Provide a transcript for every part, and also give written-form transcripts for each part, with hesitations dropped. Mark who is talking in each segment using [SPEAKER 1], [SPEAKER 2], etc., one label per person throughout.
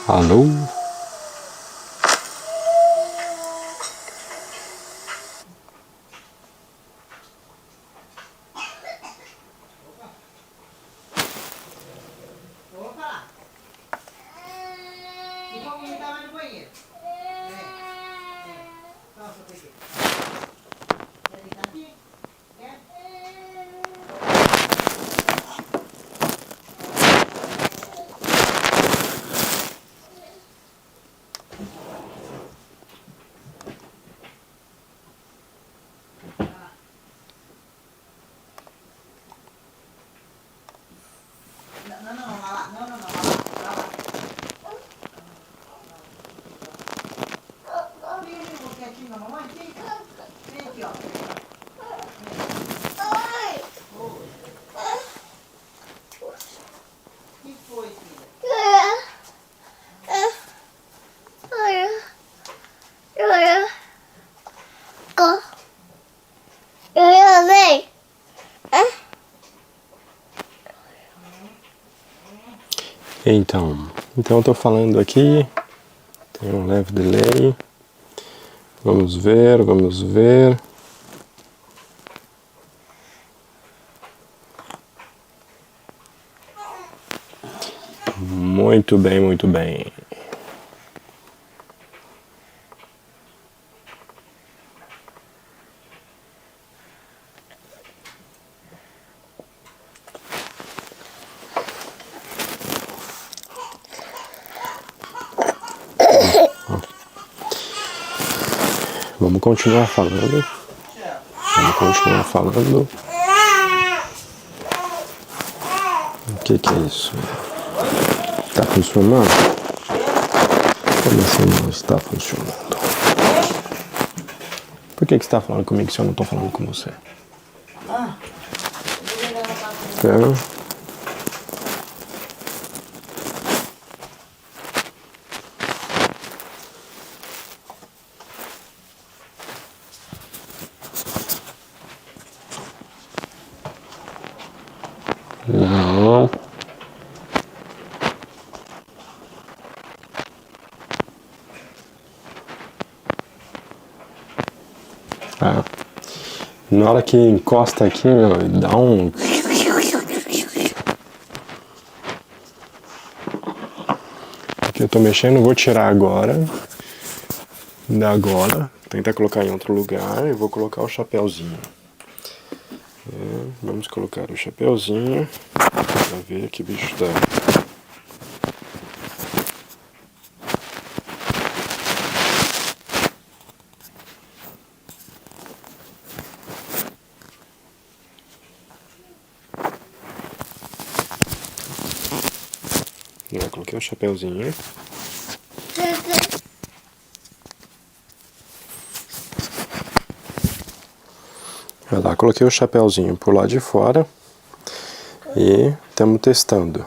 [SPEAKER 1] Alô?
[SPEAKER 2] Opa! E vamos vomitar lá no banheiro. Nossa, peguei. Quer deitar aqui? Quer? Não, lá lá. Não, lá lá. Fica quietinho na mamãe, fica. Vem aqui, ó. Oi. O que foi, filha?
[SPEAKER 1] Então eu tô falando aqui, tem um leve delay. Vamos ver. Muito bem. Vamos continuar falando. O que é isso? Tá funcionando? Como assim não está funcionando? Por que você está falando comigo se eu não estou falando com você? Não. Na hora que encosta aqui, meu, dá um... Aqui eu tô mexendo, vou tirar agora. Tentar colocar em outro lugar e vou colocar o chapéuzinho. Vamos colocar o chapéuzinho pra ver que bicho dá. Coloquei o chapéuzinho. Vai lá, coloquei o chapéuzinho por lá de fora. E estamos testando.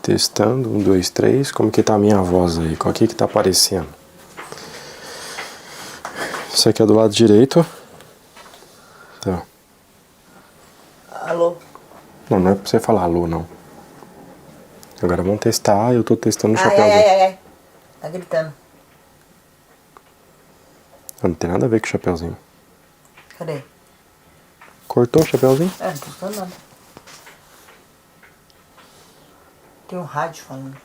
[SPEAKER 1] 1, 2, 3. Como que tá a minha voz aí? Qual que tá aparecendo? Isso aqui é do lado direito. Tá.
[SPEAKER 2] Alô?
[SPEAKER 1] Não é pra você falar alô, não. Agora vamos testar, eu tô testando o chapéuzinho.
[SPEAKER 2] Ai. Tá gritando.
[SPEAKER 1] Não tem nada a ver com o chapéuzinho.
[SPEAKER 2] Cadê?
[SPEAKER 1] Cortou o chapéuzinho?
[SPEAKER 2] Não tô escutando nada. Tem um rádio falando.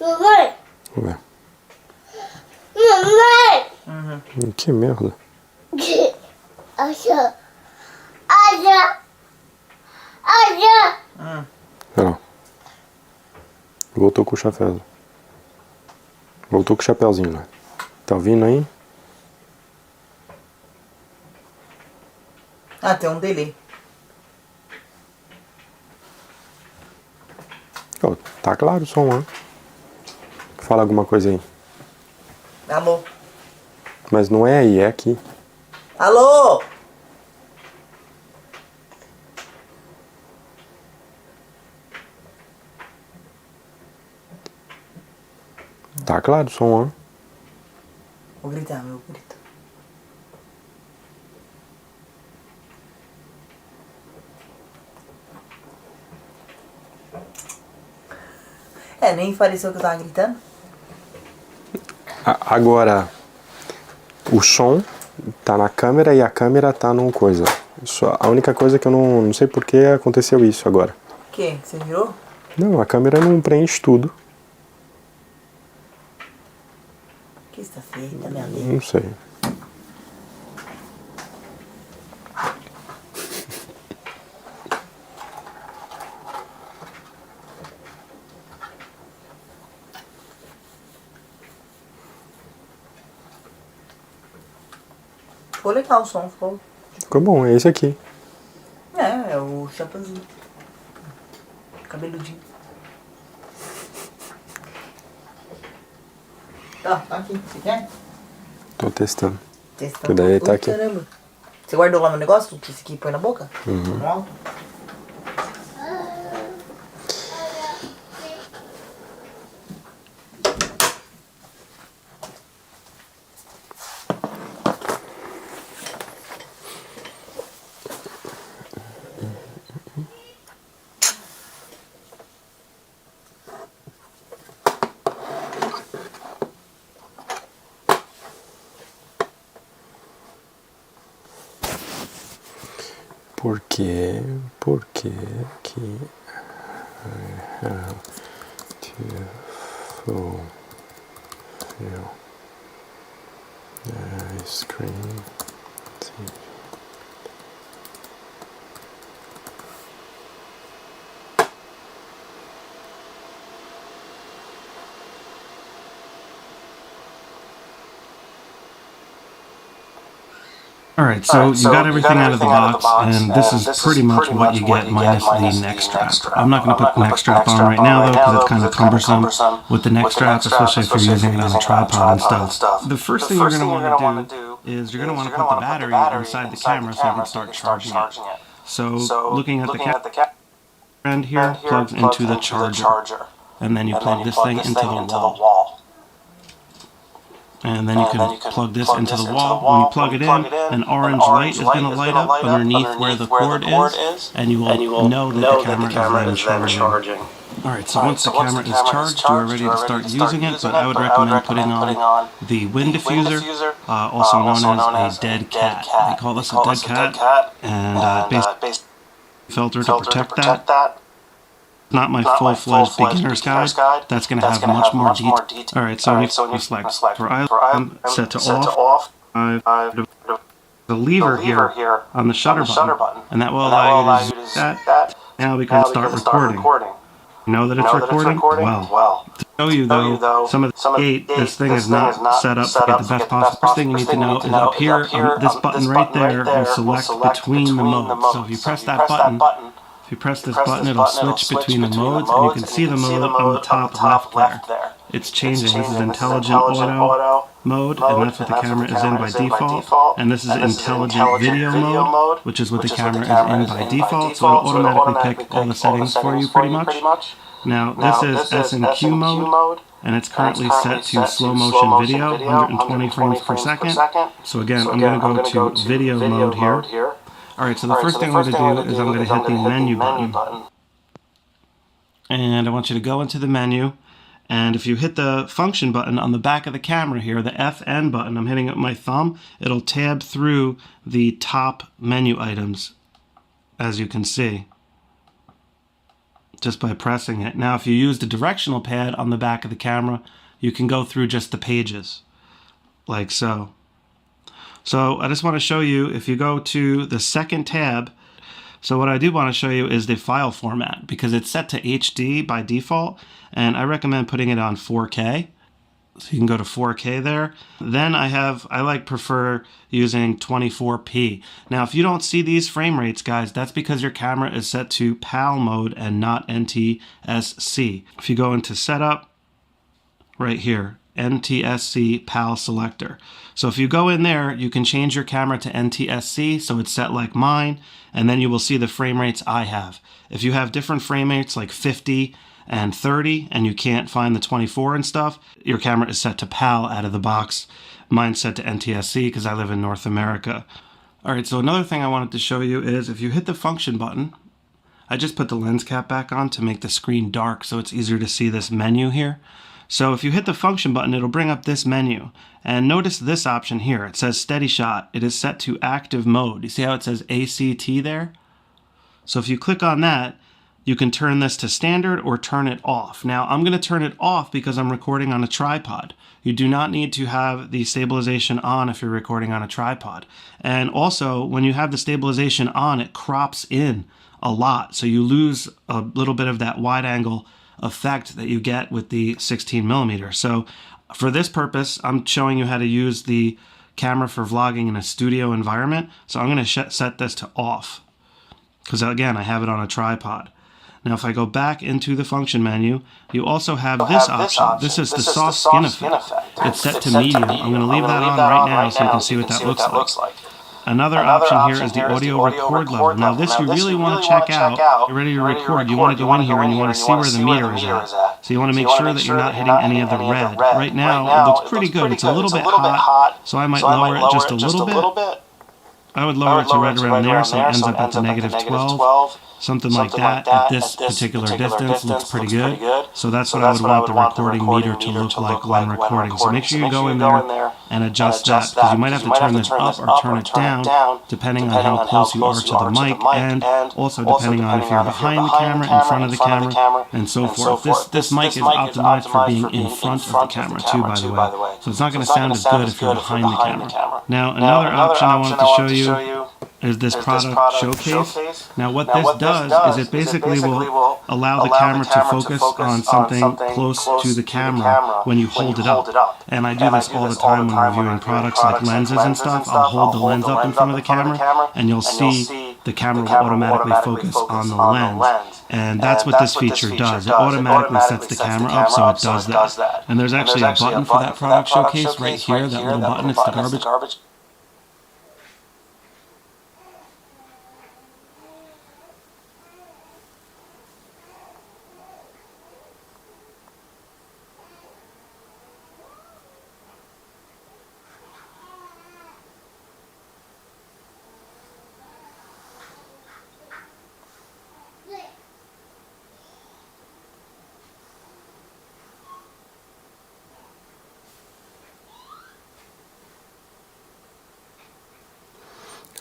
[SPEAKER 3] Mamãe!
[SPEAKER 1] Vamos ver.
[SPEAKER 3] Mamãe!
[SPEAKER 1] Que merda.
[SPEAKER 3] Acha!
[SPEAKER 1] Olha lá. Voltou com o chapéu. Voltou com o chapéuzinho lá. Tá ouvindo aí?
[SPEAKER 2] Tem um delay.
[SPEAKER 1] Oh, tá claro o som lá. Fala alguma coisa aí.
[SPEAKER 2] Alô?
[SPEAKER 1] Mas não é aí, é aqui.
[SPEAKER 2] Alô?
[SPEAKER 1] Tá claro o som lá.
[SPEAKER 2] Vou gritar, meu grito. É, nem pareceu que eu tava gritando.
[SPEAKER 1] Agora, o som tá na câmera e a câmera tá num coisa. Só, a única coisa que eu não sei por que aconteceu isso agora.
[SPEAKER 2] O quê? Você virou?
[SPEAKER 1] Não, a câmera não preenche tudo.
[SPEAKER 2] Que está feita, minha amiga?
[SPEAKER 1] Não sei.
[SPEAKER 2] Ficou legal o som, ficou.
[SPEAKER 1] Ficou bom, é esse aqui.
[SPEAKER 2] É o chapeuzinho. Cabeludinho. Tá aqui. Você quer?
[SPEAKER 1] Tô testando.
[SPEAKER 2] Testando.
[SPEAKER 1] Que daí tá aqui.
[SPEAKER 2] Caramba. Você guardou lá no negócio? Que esse aqui põe na boca?
[SPEAKER 1] Uhum.
[SPEAKER 2] No alto?
[SPEAKER 1] Por que que I have to fulfill ice cream?
[SPEAKER 3] Alright, so you got everything out of the box, and this is pretty much what you get minus the neck strap. I'm not going to put the neck strap on right now though, because it's kind of cumbersome with the neck strap, especially if you're using it on a tripod and stuff. The first thing you're going to want to do is you're going to want to put the battery inside the camera so you can start charging it. So looking at the camera end here, plugs into the charger, and then you plug this thing into the wall. And then you can plug this into the wall. When you plug it in, an orange light is going to light up underneath where the cord is, and you will know that the camera is then charging. Alright, so once the camera is charged, you are ready to start using it, but I would recommend putting on the wind diffuser, also known as a dead cat. They call this a dead cat, and basically filter to protect that. Not my full-fledged beginner's guide. That's going to have much more detail. Alright, so you select for island, set to off. The lever here on the shutter button, and that will allow you to do that. Now we can start recording. You know that it's recording? Well, to show you though, some of the gate, this thing is not set up to get the best possible. First thing you need to know is up here, this button right there will select between the modes. So if you press that button, if you press this button, it'll switch between the modes, and you can see the mode on the top left there. It's changing. This is intelligent auto mode, and that's what the camera is in by default. And this is intelligent video mode, which is what the camera is in by default. So it'll automatically pick all the settings for you pretty much. Now this is S&Q mode, and it's currently set to slow motion video, 120 frames per second. So again, I'm going to go to video mode here. Alright, so the first thing I'm going to do is I'm going to hit the menu button. And I want you to go into the menu, and if you hit the function button on the back of the camera here, the FN button, I'm hitting it with my thumb, it'll tab through the top menu items, as you can see, just by pressing it. Now if you use the directional pad on the back of the camera, you can go through just the pages, like so. So I just want to show you, if you go to the second tab, so what I do want to show you is the file format, because it's set to HD by default, and I recommend putting it on 4K. So you can go to 4K there. Then I prefer using 24p. Now if you don't see these frame rates, guys, that's because your camera is set to PAL mode and not NTSC. If you go into setup, right here, NTSC PAL selector. So if you go in there, you can change your camera to NTSC, so it's set like mine, and then you will see the frame rates I have. If you have different frame rates like 50 and 30, and you can't find the 24 and stuff, your camera is set to PAL out of the box. Mine's set to NTSC because I live in North America. Alright, so another thing I wanted to show you is if you hit the function button I just put the lens cap back on to make the screen dark so it's easier to see this menu here. So if you hit the function button, it'll bring up this menu. And notice this option here. It says steady shot. It is set to active mode. You see how it says ACT there? So if you click on that, you can turn this to standard or turn it off. Now I'm going to turn it off because I'm recording on a tripod. You do not need to have the stabilization on if you're recording on a tripod. And also, when you have the stabilization on, it crops in a lot. So you lose a little bit of that wide angle effect that you get with the 16mm. So for this purpose, I'm showing you how to use the camera for vlogging in a studio environment. So I'm going to set this to off because, again, I have it on a tripod. Now if I go back into the function menu, you also have this option. This is the soft skin effect. It's set to medium. I'm going to leave that on right now so you can see what that looks like. Another option here is the audio record level. Now this you really want to check out. You're ready to record. You want to go in here and you want to see where the meter is at. So you want to make sure that you're not hitting any of the red. Right now it looks pretty good. It's a little bit hot, so I might lower it just a little bit. I would lower it to right around there so it ends up at the -12. Something like that at this particular distance looks pretty good. So that's what I would want the recording meter to look like when recording. So make sure you go in there and adjust that, because you might have to turn this up or turn it down depending on how close you are to the mic, and also depending on if you're behind the camera, in front of the camera, and so forth. This mic is optimized for being in front of the camera too, by the way. So it's not going to sound as good if you're behind the camera. Now another option I wanted to show you is this product showcase. Now what this does is it basically will allow the camera to focus on something close to the camera when you hold it up. And I do this all the time when reviewing products like lenses and stuff. I'll hold the lens up in front of the camera and you'll see the camera will automatically focus on the lens. And that's what this feature does. It automatically sets the camera up so it does that. And there's actually a button for that product showcase right here, that little button. It's the garbage.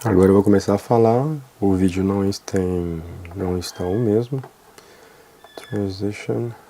[SPEAKER 1] Agora eu vou começar a falar, o vídeo não está o mesmo. Transition.